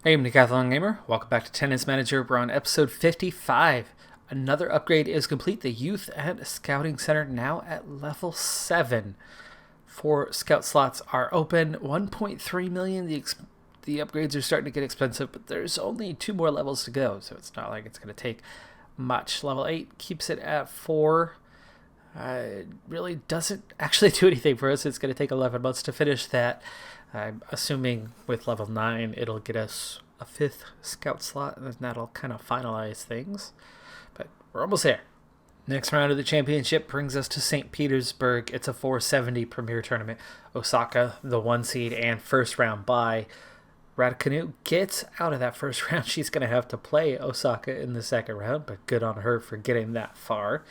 Hey, I'm Decathlon Gamer. Welcome back to Tennis Manager. We're on episode 55. Another upgrade is complete. The Youth and Scouting Center now at level 7. 4 scout slots are open. 1.3 million. The upgrades are starting to get expensive, but there's only 2 more levels to go, so it's not like it's going to take much. Level 8 keeps it at 4. It really doesn't actually do anything for us. It's going to take 11 months to finish that. I'm assuming with level 9 it'll get us a 5th scout slot, and then that'll kind of finalize things. But we're almost there. Next round of the championship brings us to St. Petersburg. It's a 470 premier tournament. Osaka, the 1 seed and first round bye. Raducanu gets out of that first round. She's going to have to play Osaka in the second round, but good on her for getting that far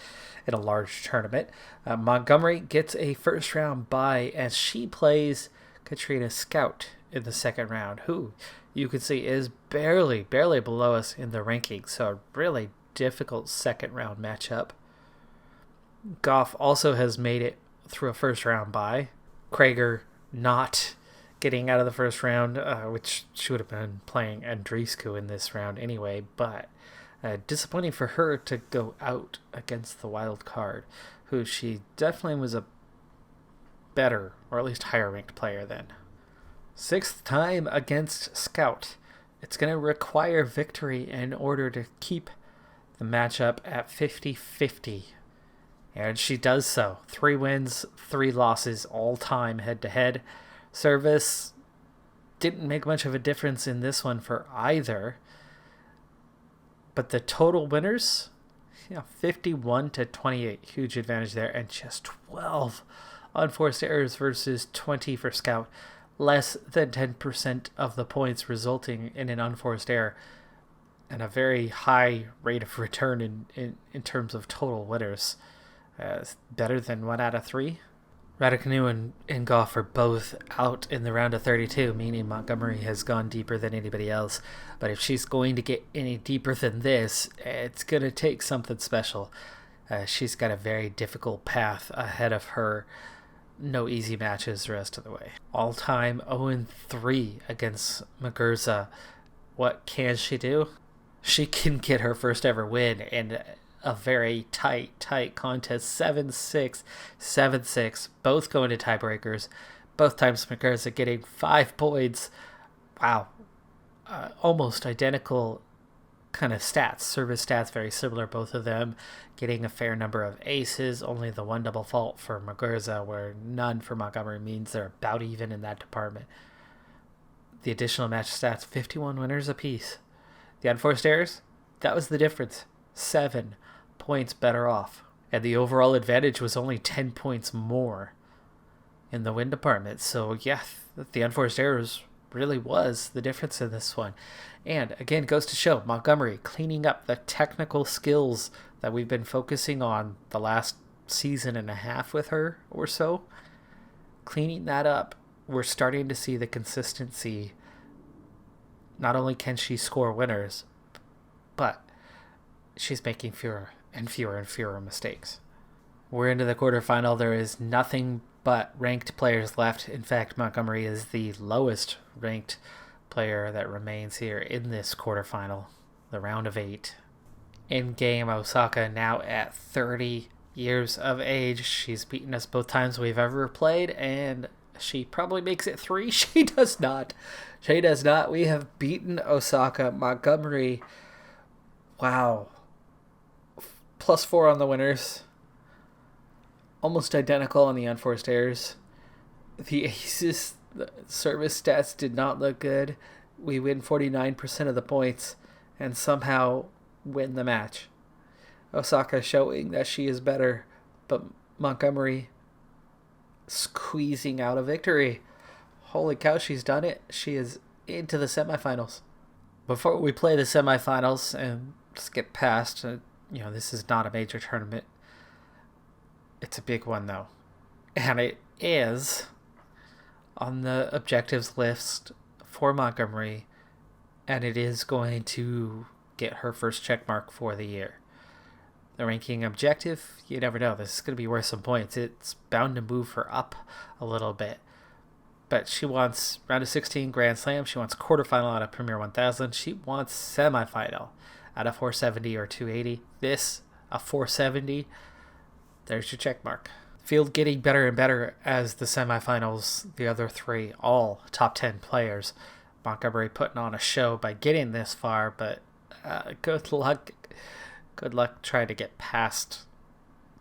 in a large tournament. Montgomery gets a first round bye as she plays Katrina Scout in the second round, who you can see is barely below us in the rankings. So a really difficult second round matchup. Goff also has made it through a first round bye. Krager not getting out of the first round, which she would have been playing Andreescu in this round anyway, but disappointing for her to go out against the wild card, who she definitely was a better, or at least higher ranked player than. 6th time against Scout. It's going to require victory in order to keep the matchup at 50-50. And she does so. 3 wins, 3 losses all time head to head. Service didn't make much of a difference in this one for either. But the total winners, 51-28. Huge advantage there. And just 12 unforced errors versus 20 for Scout. Less than 10% of the points resulting in an unforced error. And a very high rate of return in terms of total winners. Better than 1 out of 3. Raducanu and Goff are both out in the round of 32, meaning Montgomery has gone deeper than anybody else. But if she's going to get any deeper than this, it's going to take something special. She's got a very difficult path ahead of her. No easy matches the rest of the way. All-time 0-3 against Muguruza. What can she do? She can get her first ever win in a very tight contest. 7-6, 7-6, both going to tiebreakers. Both times Muguruza getting 5 points. Wow. Almost identical kind of stats. Service stats very similar, both of them. Getting a fair number of aces. Only the 1 double fault for Muguruza, where none for Montgomery means they're about even in that department. The additional match stats, 51 winners apiece. The unforced errors, that was the difference. 7 points better off. And the overall advantage was only 10 points more in the win department. So yeah, the unforced errors really was the difference in this one. And again, goes to show Montgomery cleaning up the technical skills that we've been focusing on the last season and a half with her or so. Cleaning that up, we're starting to see the consistency. Not only can she score winners, but she's making fewer and fewer mistakes. We're into the quarterfinal. There is nothing but ranked players left. In fact, Montgomery is the lowest ranked player that remains here in this quarterfinal, the round of 8. In game, Osaka now at 30 years of age. She's beaten us both times we've ever played, and she probably makes it 3. She does not. She does not. We have beaten Osaka. Montgomery, wow. +4 on the winners. Almost identical on the unforced errors. The aces, the service stats did not look good. We win 49% of the points and somehow win the match. Osaka showing that she is better, but Montgomery squeezing out a victory. Holy cow, she's done it. She is into the semifinals. Before we play the semifinals and skip past, this is not a major tournament. It's a big one, though. And it is on the objectives list for Montgomery, and it is going to get her first check mark for the year. The ranking objective, you never know. This is going to be worth some points. It's bound to move her up a little bit. but she wants round of 16 Grand Slam. She wants quarterfinal out of Premier 1000. She wants semifinal out of 470 or 280. This, a 470. There's your check mark. Field getting better and better as the semifinals, the other three, all top 10 players. Montgomery putting on a show by getting this far, but good luck. Good luck trying to get past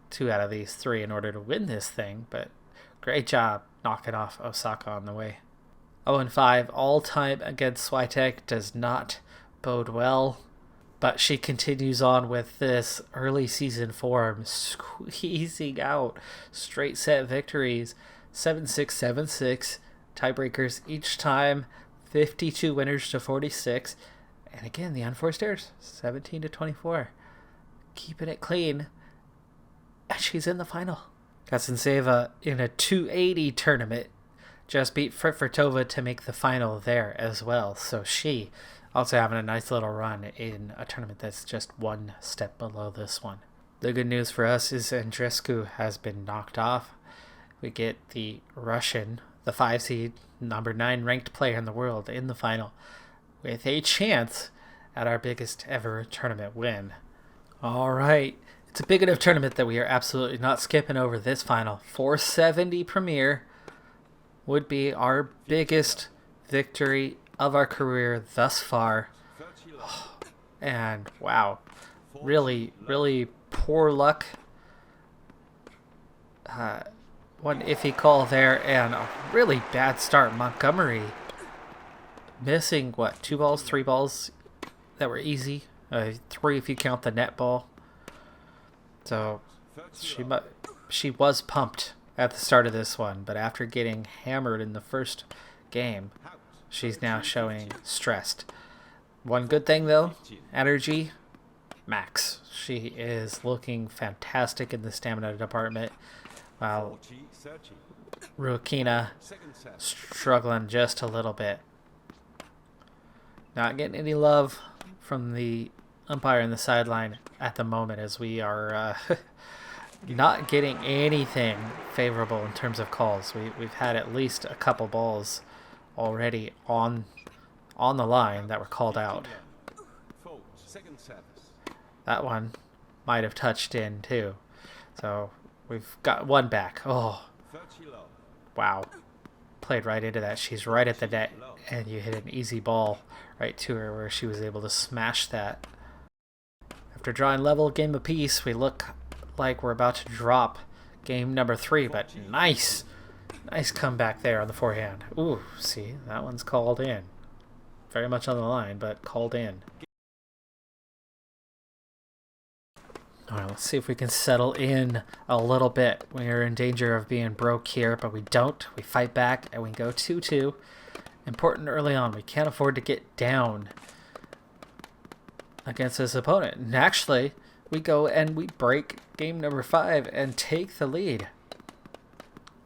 2 out of these 3 in order to win this thing, but great job knocking off Osaka on the way. 0-5 all-time against Swiatek does not bode well. But she continues on with this early season form, squeezing out straight set victories, 7-6, 7-6, tiebreakers each time, 52 winners to 46. And again, the unforced errors, 17-24. Keeping it clean. And she's in the final. Kasanseva in a 280 tournament just beat Frifritova to make the final there as well. So she also having a nice little run in a tournament that's just one step below this one. The good news for us is Andreescu has been knocked off. We get the Russian, the 5 seed, number 9 ranked player in the world in the final with a chance at our biggest ever tournament win. All right. It's a big enough tournament that we are absolutely not skipping over this final. 470 Premier would be our biggest victory of our career thus far. And wow, really poor luck. One iffy call there and a really bad start. Montgomery missing 2 balls, 3 balls that were easy. 3 if you count the net ball. So she was pumped at the start of this one, but after getting hammered in the first game, she's now showing stressed. One good thing, though, energy, max. She is looking fantastic in the stamina department, while Rukina struggling just a little bit. Not getting any love from the umpire in the sideline at the moment, as we are not getting anything favorable in terms of calls. We've had at least a couple balls already on the line that were called out. That one might have touched in too. So we've got one back. Oh, wow. Played right into that. She's right at the net, and you hit an easy ball right to her where she was able to smash that. After drawing level, game apiece, we look like we're about to drop game number 3, but nice comeback there on the forehand. Ooh, see, that one's called in. Very much on the line, but called in. All right, let's see if we can settle in a little bit. We're in danger of being broke here, but we don't. We fight back, and we go 2-2. Important early on. We can't afford to get down against this opponent. And actually, we go and we break game number 5 and take the lead.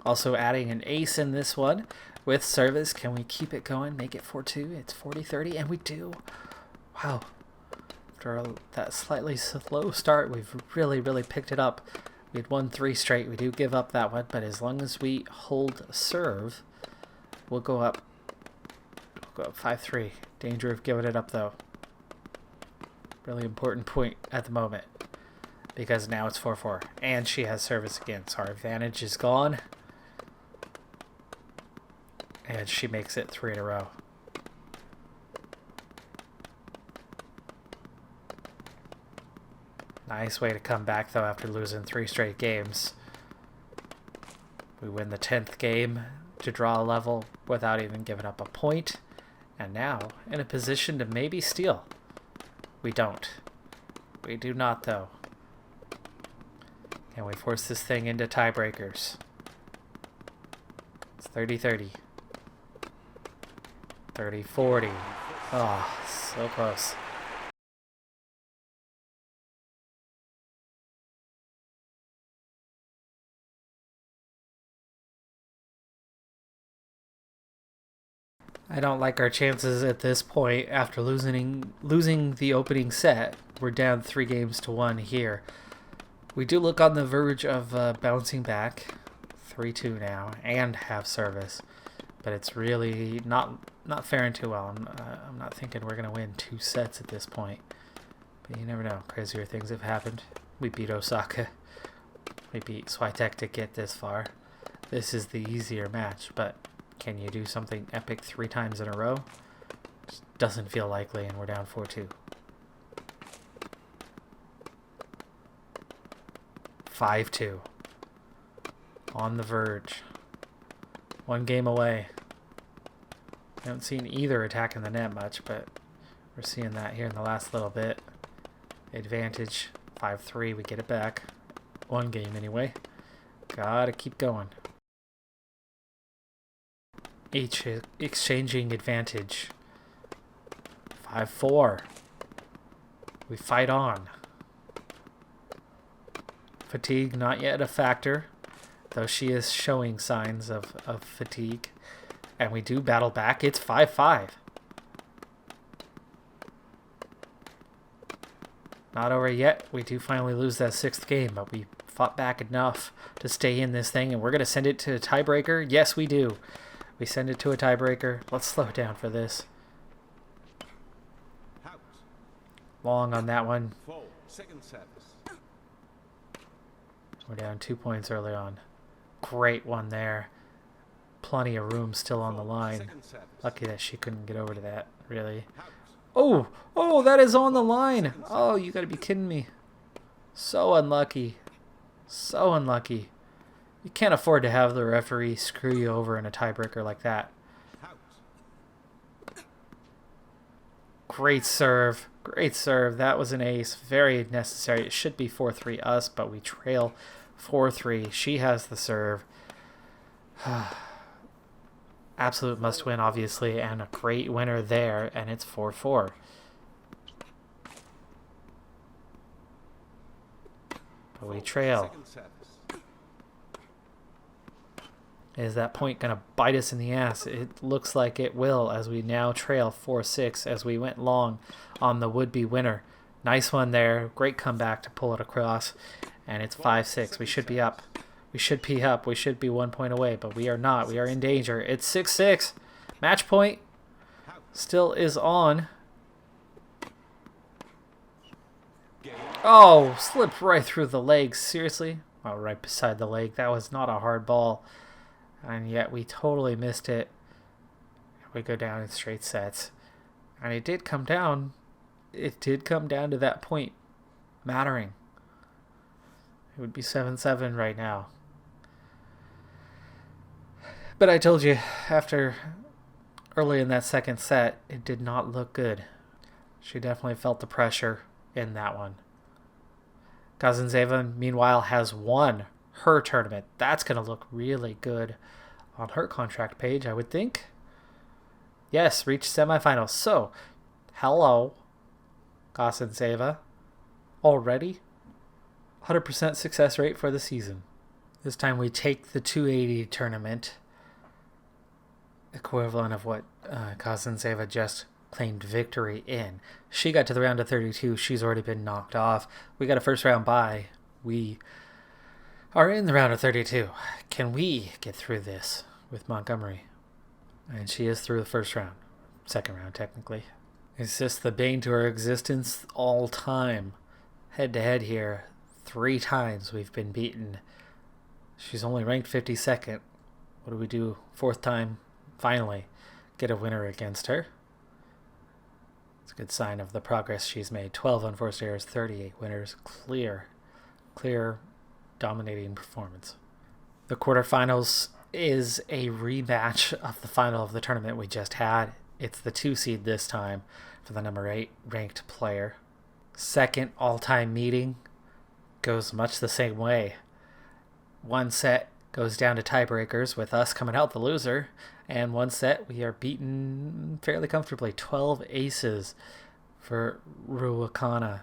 Also adding an ace in this one with service. Can we keep it going? Make it 4-2. It's 40-30, and we do. Wow. After that slightly slow start, we've really picked it up. We had won 3 straight. We do give up that one, but as long as we hold serve, we'll go up. We'll go up 5-3. Danger of giving it up, though. Really important point at the moment, because now it's 4-4, and she has service again, so our advantage is gone. And she makes it 3 in a row. Nice way to come back, though, after losing 3 straight games. We win the 10th game to draw a level without even giving up a point. And now, in a position to maybe steal. We don't. We do not, though. Can we force this thing into tiebreakers? It's 30-30. 30-40. Oh, so close. I don't like our chances at this point after losing the opening set. We're down 3-1 here. We do look on the verge of bouncing back. 3-2 now, and have service. But it's really not faring too well. I'm not thinking we're going to win 2 sets at this point. But you never know. Crazier things have happened. We beat Osaka. We beat Swiatek to get this far. This is the easier match, but can you do something epic 3 times in a row? Just doesn't feel likely, and we're down 4-2. 5-2. On the verge. 1 game away. I haven't seen either attack in the net much, but we're seeing that here in the last little bit. Advantage. 5-3. We get it back. 1 game anyway. Gotta keep going. Each exchanging advantage. 5-4. We fight on. Fatigue not yet a factor, though she is showing signs of fatigue. And we do battle back. It's 5-5. Not over yet. We do finally lose that 6th game, but we fought back enough to stay in this thing, and we're going to send it to a tiebreaker. Yes, we do. We send it to a tiebreaker. Let's slow down for this. Long on that one. We're down 2 points early on. Great one there. Plenty of room still on the line. Lucky that she couldn't get over to that, really. Oh, that is on the line. Oh, you gotta be kidding me. So unlucky. So unlucky. You can't afford to have the referee screw you over in a tiebreaker like that. Great serve. Great serve. That was an ace. Very necessary. It should be 4-3 us, but we trail 4-3. She has the serve. Absolute must win, obviously, and a great winner there, and it's 4-4. But we trail. Is that point going to bite us in the ass? It looks like it will, as we now trail 4-6 as we went long on the would-be winner. Nice one there. Great comeback to pull it across. And it's 5-6. We should be up. We should be up. We should be 1 point away, but we are not. We are in danger. It's 6-6. Match point still is on. Oh, slipped right through the leg. Seriously? Oh, right beside the leg. That was not a hard ball. And yet we totally missed it. We go down in straight sets. And it did come down. It did come down to that point mattering. It would be 7-7 right now. But I told you, after early in that second set, it did not look good. She definitely felt the pressure in that one. Kazantzeva, meanwhile, has won her tournament. That's going to look really good on her contract page, I would think. Yes, reached semifinals. So, hello, Kazantzeva. Already 100% success rate for the season. This time we take the 280 tournament, equivalent of what Kazantzeva just claimed victory in. She got to the round of 32. She's already been knocked off. We got a first round bye. We are in the round of 32. Can we get through this with Montgomery? And she is through the first round. Second round, technically. It's just the bane to her existence all time. Head to head here. 3 times we've been beaten. She's only ranked 52nd. What do we do? 4th time, finally, get a winner against her. It's a good sign of the progress she's made. 12 unforced errors, 38 winners. Clear, dominating performance. The quarterfinals is a rematch of the final of the tournament we just had. It's the 2 seed this time for the number 8 ranked player. Second all-time meeting goes much the same way. 1 set goes down to tiebreakers with us coming out the loser, and 1 set we are beaten fairly comfortably. 12 aces for Ruakana.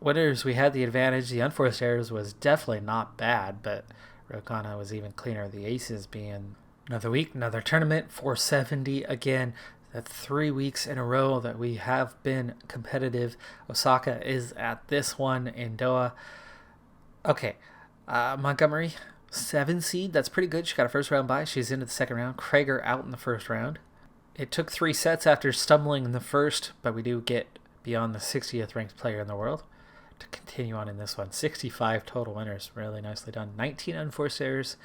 Winners, we had the advantage. The unforced errors was definitely not bad, but Ruakana was even cleaner. The aces being another week, another tournament, 470 again. That's 3 weeks in a row that we have been competitive. Osaka is at this one in Doha. Okay, Montgomery, 7 seed, that's pretty good. She got a first round bye. She's into the second round. Krager out in the first round. It took 3 sets after stumbling in the first, but we do get beyond the 60th ranked player in the world to continue on in this one. 65 total winners. Really nicely done. 19 unforced errors.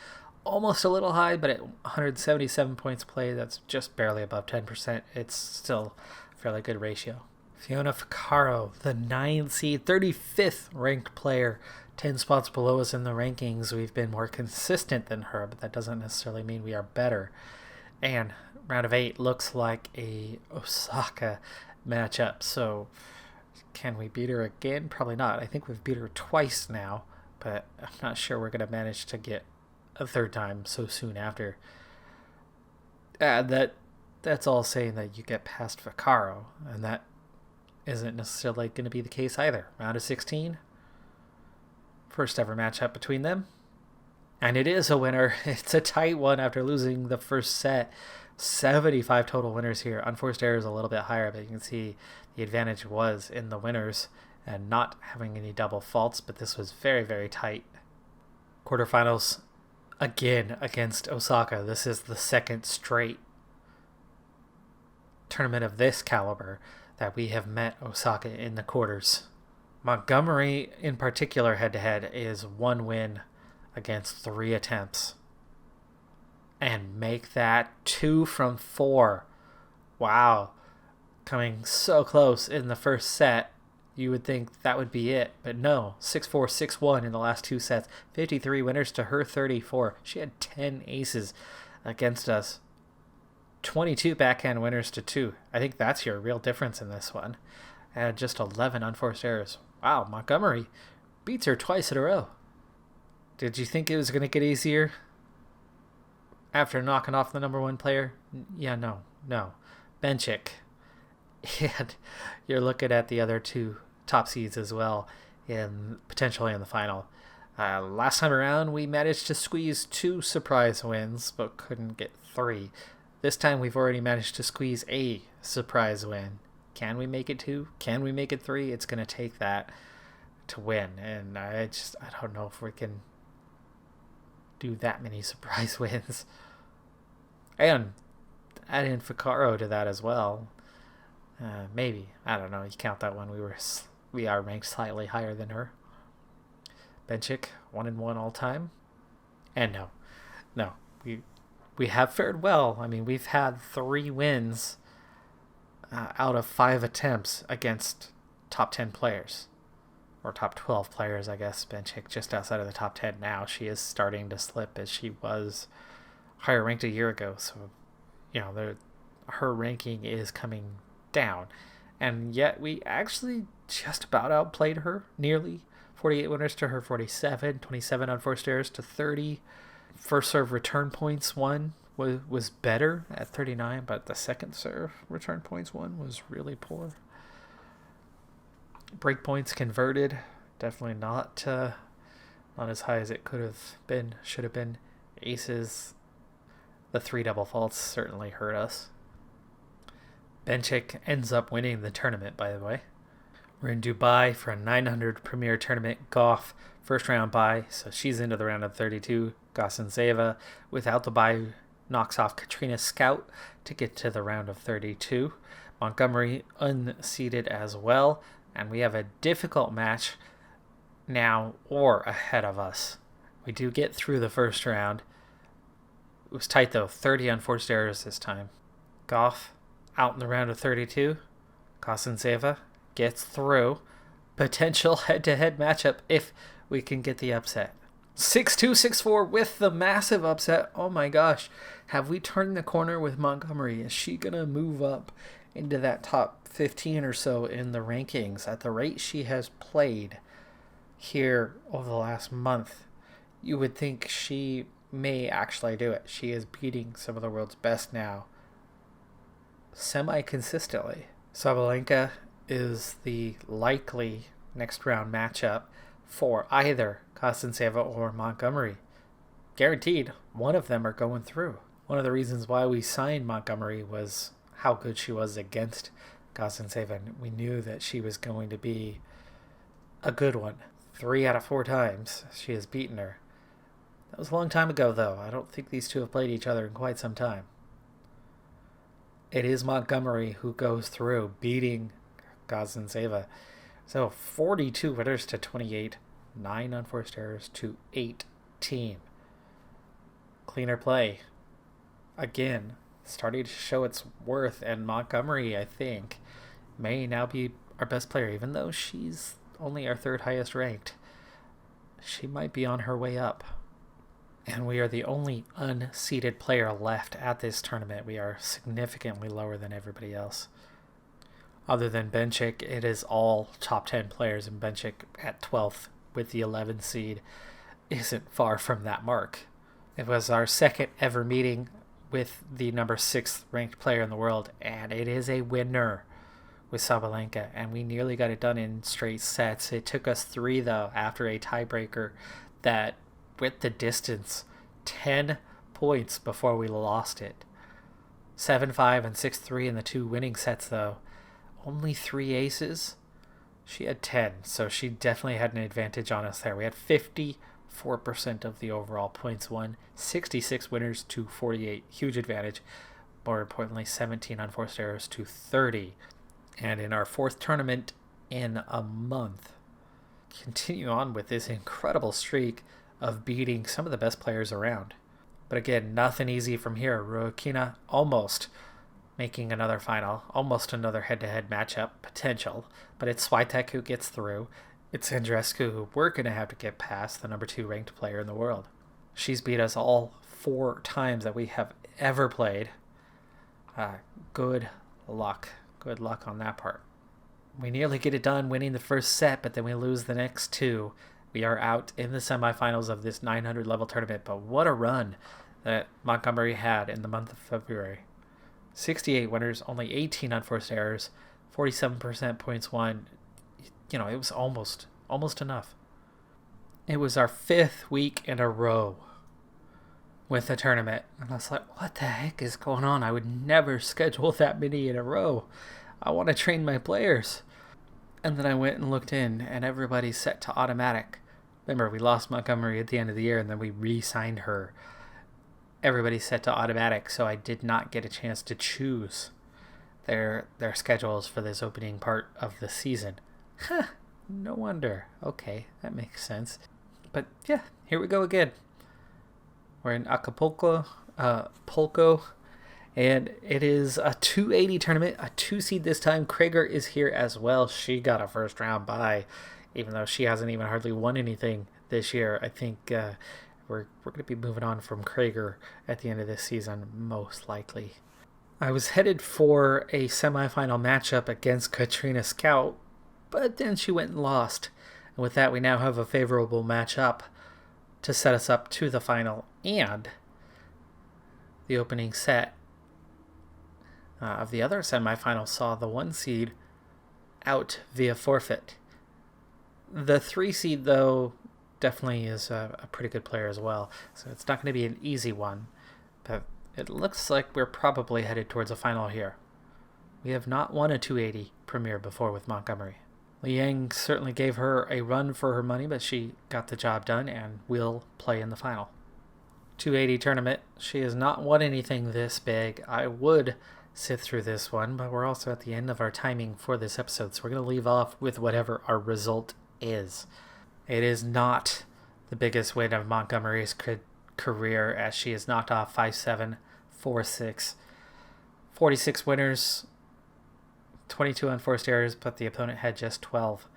Almost a little high, but at 177 points played, that's just barely above 10%. It's still a fairly good ratio. Fiona Ficcaro, the 9 seed, 35th ranked player, 10 spots below us in the rankings. We've been more consistent than her, but that doesn't necessarily mean we are better. And round of 8 looks like a Osaka matchup. So can we beat her again? Probably not. I think we've beat her twice now, but I'm not sure we're going to manage to get a third time so soon after. That's all saying that you get past Ficcaro, and that isn't necessarily going to be the case either. Round of 16. First ever matchup between them. And it is a winner. It's a tight one after losing the first set. 75 total winners here. Unforced errors a little bit higher, but you can see the advantage was in the winners and not having any double faults, but this was very, very tight. Quarterfinals again against Osaka. This is the second straight tournament of this caliber that we have met Osaka in the quarters. Montgomery in particular head-to-head is 1 win against 3 attempts. And make that 2 from 4. Wow. Coming so close in the first set. You would think that would be it, but no. 6-4, 6-1 in the last 2 sets. 53 winners to her 34. She had 10 aces against us. 22 backhand winners to 2. I think that's your real difference in this one. And just 11 unforced errors. Wow, Montgomery beats her twice in a row. Did you think it was going to get easier after knocking off the number 1 player? Yeah, no. Benchik. And you're looking at the other 2 top seeds as well, potentially in the final. Last time around, we managed to squeeze 2 surprise wins, but couldn't get 3. This time, we've already managed to squeeze a surprise win. Can we make it 2? Can we make it 3? It's going to take that to win, and I don't know if we can do that many surprise wins. And add in Ficcaro to that as well. Maybe. I don't know. You count that one. We are ranked slightly higher than her. Benchik, 1-1 all time. And no. We have fared well. I mean, we've had 3 wins out of 5 attempts against top 10 players. Or top 12 players, I guess. Benchik just outside of the top 10 now. She is starting to slip as she was higher ranked a year ago. So, her ranking is coming down. And yet we actually just about outplayed her. Nearly. 48 winners to her 47. 27 unforced errors to 30. First serve return points won was better at 39, but the second serve return points won was really poor. Break points converted, definitely not as high as it should have been. Aces, the 3 double faults certainly hurt us. Benchik ends up winning the tournament, by the way. We're in Dubai for a 900 Premier Tournament golf first round bye, so she's into the round of 32. Gossenseva, without the bye, knocks off Katrina Scout to get to the round of 32. Montgomery unseeded as well, and we have a difficult match now or ahead of us. We do get through the first round. It was tight though, 30 unforced errors this time. Goff out in the round of 32. Gossenseva gets through. Potential head-to-head matchup if we can get the upset. 6-2, 6-4 with the massive upset. Oh my gosh. Have we turned the corner with Montgomery? Is she going to move up into that top 15 or so in the rankings at the rate she has played here over the last month? You would think she may actually do it. She is beating some of the world's best now semi-consistently. Sabalenka is the likely next round matchup for either Gossenseva or Montgomery. Guaranteed, one of them are going through. One of the reasons why we signed Montgomery was how good she was against Gossenseva. We knew that she was going to be a good one. 3 out of 4 times she has beaten her. That was a long time ago, though. I don't think these two have played each other in quite some time. It is Montgomery who goes through, beating Gazanzeva. So 42 winners to 28, 9 unforced errors to 18. Cleaner play. Again, starting to show its worth, and Montgomery, I think, may now be our best player, even though she's only our third highest ranked. She might be on her way up. And we are the only unseeded player left at this tournament. We are significantly lower than everybody else. Other than Benchik, it is all top 10 players, and Benchik at 12th with the 11 seed isn't far from that mark. It was our second ever meeting with the number 6th ranked player in the world, and it is a winner with Sabalenka, and we nearly got it done in straight sets. It took us 3, though, after a tiebreaker that with the distance, 10 points before we lost it. 7-5 and 6-3 in the 2 winning sets, though. Only 3 aces. She had 10, so she definitely had an advantage on us there. We had 54% of the overall points won, 66 winners to 48. Huge advantage. More importantly, 17 unforced errors to 30. And in our 4th tournament in a month, continue on with this incredible streak of beating some of the best players around. But again, nothing easy from here. Ruakina almost making another final, almost another head-to-head matchup potential, but it's Swiatek who gets through. It's Andreescu who we're going to have to get past, the number 2 ranked player in the world. She's beat us all 4 times that we have ever played. Good luck. Good luck on that part. We nearly get it done winning the first set, but then we lose the next 2. We are out in the semifinals of this 900 level tournament, but what a run that Montgomery had in the month of February. 68 winners, only 18 unforced errors, 47% points won. It was almost enough. It was our 5th week in a row with the tournament, and I was like, what the heck is going on? I would never schedule that many in a row. I want to train my players. And then I went and looked in, and everybody's set to automatic. Remember, we lost Montgomery at the end of the year, and then we re-signed her. Everybody's set to automatic, so I did not get a chance to choose their schedules for this opening part of the season. No wonder. Okay, that makes sense. But yeah, here we go again. We're in Acapulco, and it is a 280 tournament, a 2 seed this time. Krager is here as well. She got a first round bye, even though she hasn't even hardly won anything this year. I think we're going to be moving on from Krager at the end of this season, most likely. I was headed for a semifinal matchup against Katrina Scout, but then she went and lost. And with that, we now have a favorable matchup to set us up to the final and the opening set of the other semifinal saw the 1 seed out via forfeit. The 3 seed, though, definitely is a pretty good player as well, so it's not going to be an easy one, but it looks like we're probably headed towards a final here. We have not won a 280 Premier before with Montgomery. Liang certainly gave her a run for her money, but she got the job done and will play in the final. 280 tournament. She has not won anything this big. I would sit through this one, but we're also at the end of our timing for this episode, so we're going to leave off with whatever our result is. It is not the biggest win of Montgomery's career, as she has knocked off 5-7, 4-6, 46 winners, 22 unforced errors, but the opponent had just 12.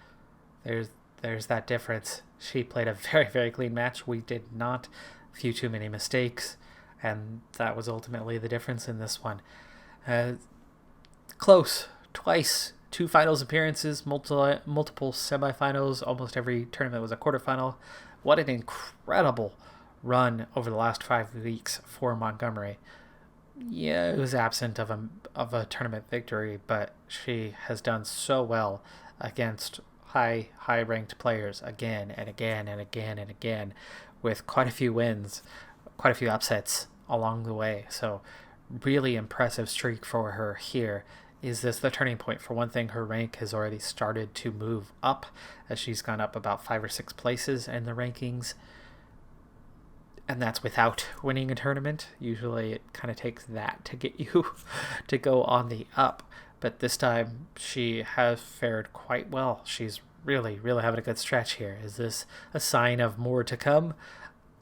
There's that difference. She played a very, very clean match. We did not. A few too many mistakes, and that was ultimately the difference in this one. Close. Twice. 2 finals appearances, multiple semifinals. Almost every tournament was a quarterfinal. What an incredible run over the last 5 weeks for Montgomery. Yeah, it was absent of a tournament victory, but she has done so well against high-ranked players again and again and again and again, with quite a few wins, quite a few upsets along the way. So really impressive streak for her here. Is this the turning point? For one thing, her rank has already started to move up, as she's gone up about 5 or 6 places in the rankings. and that's without winning a tournament. Usually it kind of takes that to get you to go on the up. But this time she has fared quite well. She's really, really having a good stretch here. Is this a sign of more to come?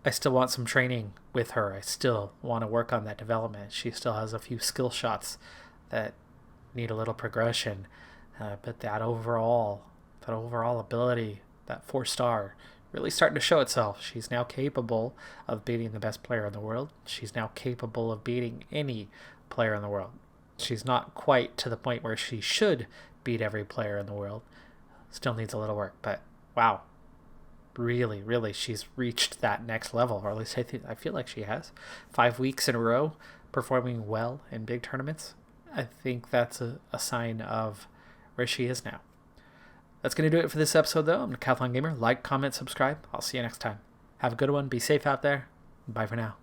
I still want some training with her. I still want to work on that development. She still has a few skill shots that need a little progression. But that overall ability, that 4-star, really starting to show itself. She's now capable of beating the best player in the world. She's now capable of beating any player in the world. She's not quite to the point where she should beat every player in the world. Still needs a little work, but wow. Really, really, she's reached that next level, or at least I feel like she has. 5 weeks in a row performing well in big tournaments. I think that's a sign of where she is now. That's going to do it for this episode, though. I'm Decathlon Gamer. Like, comment, subscribe. I'll see you next time. Have a good one. Be safe out there. Bye for now.